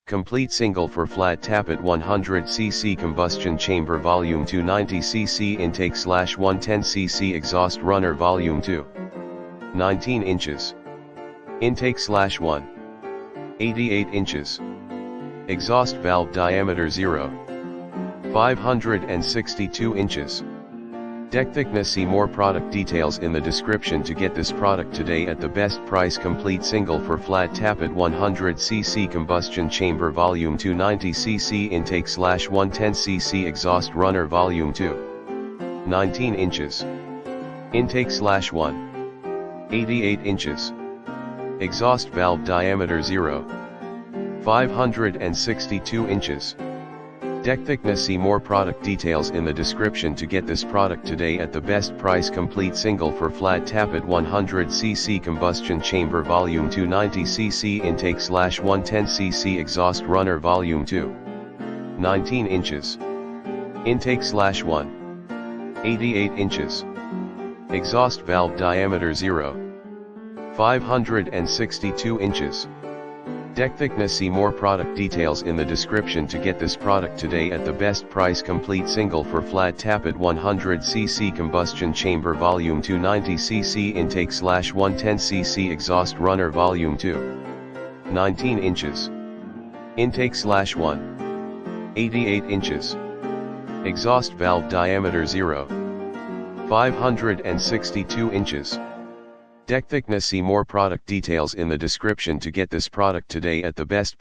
Complete single for flat tap at 100cc combustion chamber volume 2, 90cc intake / 110cc exhaust runner volume 2. 19 inches. Intake / 1. 88 inches. Exhaust valve diameter 0. 562 inches. Deck thickness. See more product details in the description to get this product today at the best price. Complete single for flat tap at 100cc combustion chamber volume 2, 90cc intake / 110cc exhaust runner volume 2. 19 inches. Intake / 1. 88 inches. Exhaust valve diameter 0. 562 inches. Deck thickness. See more product details in the description to get this product today at the best price. Complete single for flat tap at 100cc combustion chamber volume 2, 90cc intake / 110cc exhaust runner volume 2. 19 inches. Intake / 1. 88 inches. Exhaust valve diameter 0. 562 inches. Deck thickness. See more product details in the description to get this product today at the best price. Complete single for flat tap at 100cc combustion chamber volume 2, 90cc intake / 110cc exhaust runner volume 2. 19 inches. Intake / 1. 88 inches. Exhaust valve diameter 0. 562 inches. Deck thickness. See more product details in the description to get this product today at the best